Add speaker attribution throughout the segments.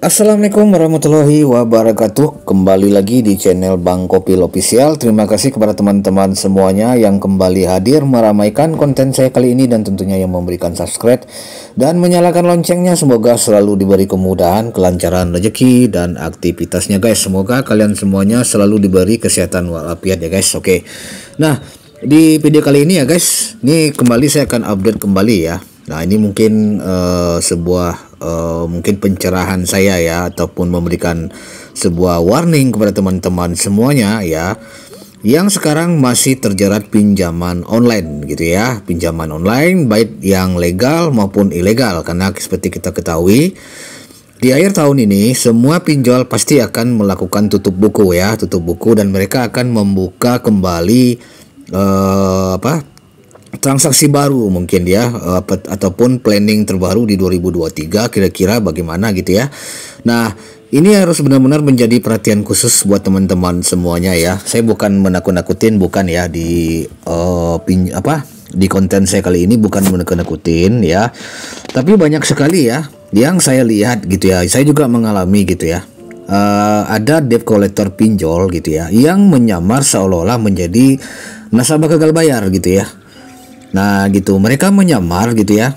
Speaker 1: Assalamualaikum warahmatullahi wabarakatuh. Kembali lagi di channel Bang Kopil Official. Terima kasih kepada teman-teman semuanya yang kembali hadir meramaikan konten saya kali ini, dan tentunya yang memberikan subscribe dan menyalakan loncengnya. Semoga selalu diberi kemudahan, kelancaran rezeki dan aktivitasnya guys. Semoga kalian semuanya selalu diberi kesehatan walafiat ya guys. Oke. Nah, di video kali ini ya guys, ini kembali saya akan update kembali ya. Nah, ini mungkin sebuah mungkin pencerahan saya ya, ataupun memberikan sebuah warning kepada teman-teman semuanya ya, yang sekarang masih terjerat pinjaman online gitu ya. Pinjaman online baik yang legal maupun ilegal, karena seperti kita ketahui di akhir tahun ini semua pinjol pasti akan melakukan tutup buku ya, tutup buku, dan mereka akan membuka kembali transaksi baru mungkin ya, ataupun planning terbaru di 2023 kira-kira bagaimana gitu ya. Nah, ini harus benar-benar menjadi perhatian khusus buat teman-teman semuanya ya. Saya bukan menakut-nakutin, bukan ya, di di konten saya kali ini bukan menakut-nakutin ya. Tapi banyak sekali ya yang saya lihat gitu ya. Saya juga mengalami gitu ya. Ada debt collector pinjol gitu ya, yang menyamar seolah-olah menjadi nasabah gagal bayar gitu ya. Nah gitu, mereka menyamar gitu ya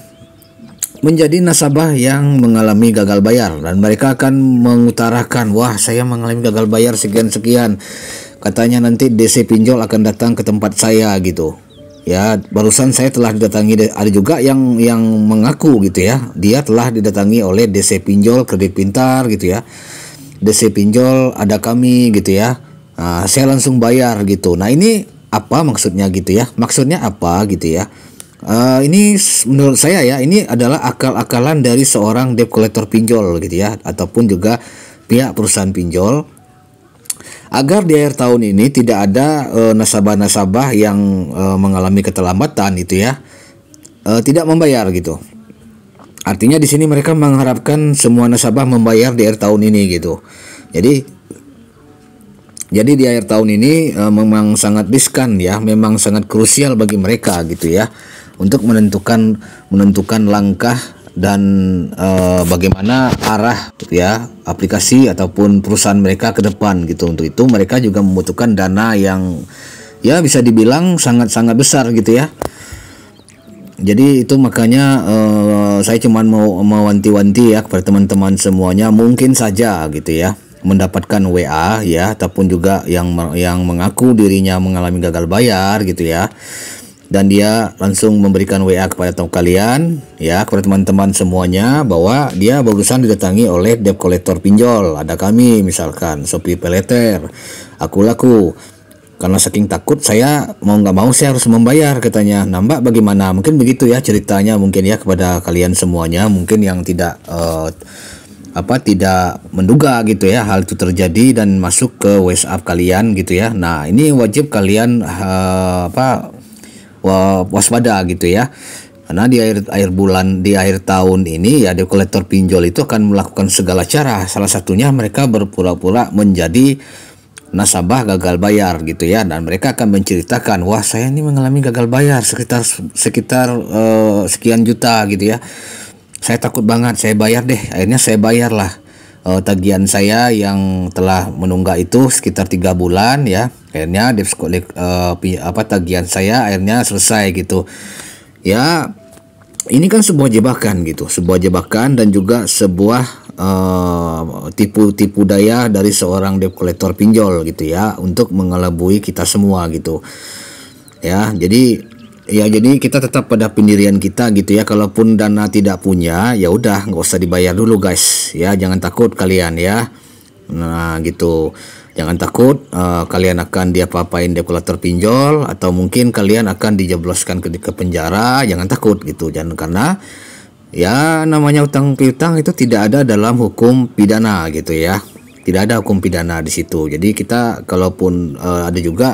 Speaker 1: menjadi nasabah yang mengalami gagal bayar, dan mereka akan mengutarakan, wah saya mengalami gagal bayar sekian-sekian, katanya nanti DC pinjol akan datang ke tempat saya gitu ya. Barusan saya telah didatangi, ada juga yang mengaku gitu ya, dia telah didatangi oleh DC pinjol kredit pintar gitu ya. DC pinjol ada kami gitu ya. Nah, saya langsung bayar gitu. Nah, ini apa maksudnya gitu ya? Maksudnya apa gitu ya? Ini menurut saya ya, ini adalah akal-akalan dari seorang debt collector pinjol gitu ya, ataupun juga pihak perusahaan pinjol, agar di akhir tahun ini tidak ada nasabah-nasabah yang mengalami keterlambatan gitu ya, tidak membayar gitu. Artinya di sini mereka mengharapkan semua nasabah membayar di akhir tahun ini gitu. Jadi di akhir tahun ini memang sangat riskan ya, memang sangat krusial bagi mereka gitu ya, untuk menentukan langkah dan bagaimana arah ya aplikasi ataupun perusahaan mereka ke depan gitu. Untuk itu mereka juga membutuhkan dana yang ya bisa dibilang sangat-sangat besar gitu ya. Jadi itu makanya saya cuma mau mewanti-wanti ya kepada teman-teman semuanya, mungkin saja gitu ya mendapatkan WA ya, ataupun juga yang mengaku dirinya mengalami gagal bayar gitu ya, dan dia langsung memberikan WA kepada kalian ya, kepada teman-teman semuanya, bahwa dia barusan didatangi oleh debt collector pinjol, ada kami misalkan Shopee Peleter, aku laku. Karena saking takut saya mau nggak mau saya harus membayar katanya. Nah Mbak bagaimana? Mungkin begitu ya ceritanya mungkin ya kepada kalian semuanya, mungkin yang tidak tidak menduga gitu ya hal itu terjadi dan masuk ke WhatsApp kalian gitu ya. Nah ini wajib kalian waspada gitu ya, karena di akhir tahun ini ya debt collector pinjol itu akan melakukan segala cara, salah satunya mereka berpura-pura menjadi nasabah gagal bayar gitu ya, dan mereka akan menceritakan, wah saya ini mengalami gagal bayar sekitar sekian juta gitu ya. Saya takut banget, saya bayar deh. Akhirnya saya bayarlah tagihan saya yang telah menunggak itu sekitar 3 bulan ya. Akhirnya tagihan saya akhirnya selesai gitu. Ya, ini kan sebuah jebakan gitu, sebuah jebakan dan juga sebuah tipu daya dari seorang debt collector pinjol gitu ya, untuk mengelabui kita semua gitu. Ya, jadi kita tetap pada pendirian kita gitu ya. Kalaupun dana tidak punya, ya udah nggak usah dibayar dulu guys ya, jangan takut kalian ya. Nah gitu, jangan takut kalian akan diapa-apain debt collector pinjol, atau mungkin kalian akan dijebloskan ke penjara. Jangan takut gitu, jangan, karena ya namanya utang piutang itu tidak ada dalam hukum pidana gitu ya, tidak ada hukum pidana di situ. Jadi kita kalaupun ada juga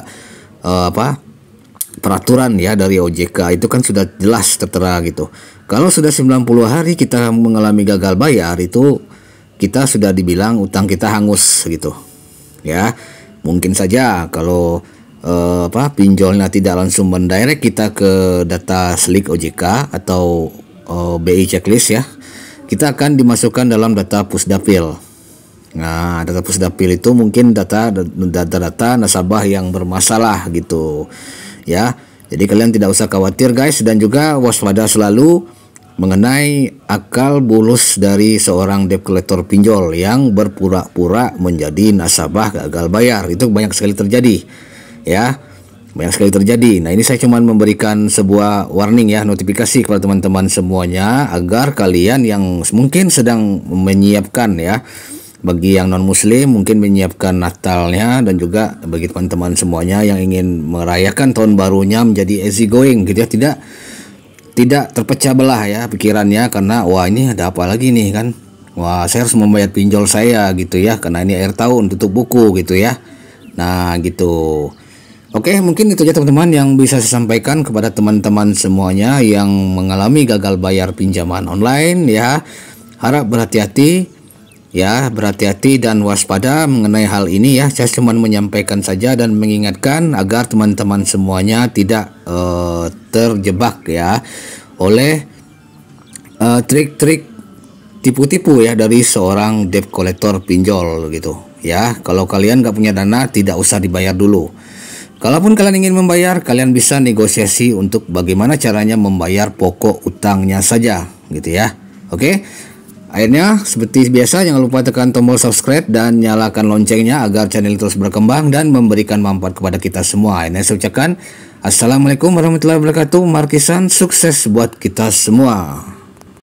Speaker 1: peraturan ya dari OJK itu kan sudah jelas tertera gitu. Kalau sudah 90 hari kita mengalami gagal bayar, itu kita sudah dibilang utang kita hangus gitu. Ya, mungkin saja kalau pinjolnya tidak langsung mendirect kita ke data slick OJK atau BI checklist ya. kita akan dimasukkan dalam data Pusdapil. Nah, data Pusdapil itu mungkin data-data nasabah yang bermasalah gitu ya. Jadi kalian tidak usah khawatir guys, dan juga waspada selalu mengenai akal bulus dari seorang debt collector pinjol yang berpura-pura menjadi nasabah gagal bayar. Itu banyak sekali terjadi ya, banyak sekali terjadi. Nah, ini saya cuma memberikan sebuah warning ya, notifikasi kepada teman-teman semuanya, agar kalian yang mungkin sedang menyiapkan ya, bagi yang non muslim mungkin menyiapkan Natalnya, dan juga bagi teman-teman semuanya yang ingin merayakan tahun barunya menjadi easy going gitu ya, tidak terpecah belah ya pikirannya, karena wah ini ada apa lagi nih kan, wah saya harus membayar pinjol saya gitu ya, karena ini akhir tahun tutup buku gitu ya. Nah gitu. Oke, mungkin itu aja teman-teman yang bisa saya sampaikan kepada teman-teman semuanya yang mengalami gagal bayar pinjaman online ya. Harap berhati-hati ya, berhati-hati dan waspada mengenai hal ini ya. Saya cuma menyampaikan saja dan mengingatkan agar teman-teman semuanya tidak terjebak ya oleh trik-trik tipu-tipu ya dari seorang debt collector pinjol gitu ya. Kalau kalian nggak punya dana, tidak usah dibayar dulu. Kalaupun kalian ingin membayar, kalian bisa negosiasi untuk bagaimana caranya membayar pokok utangnya saja gitu ya. Oke. Akhirnya seperti biasa, jangan lupa tekan tombol subscribe dan nyalakan loncengnya agar channel terus berkembang dan memberikan manfaat kepada kita semua. Ini saya ucapkan Assalamualaikum warahmatullahi wabarakatuh. Markisan, sukses buat kita semua.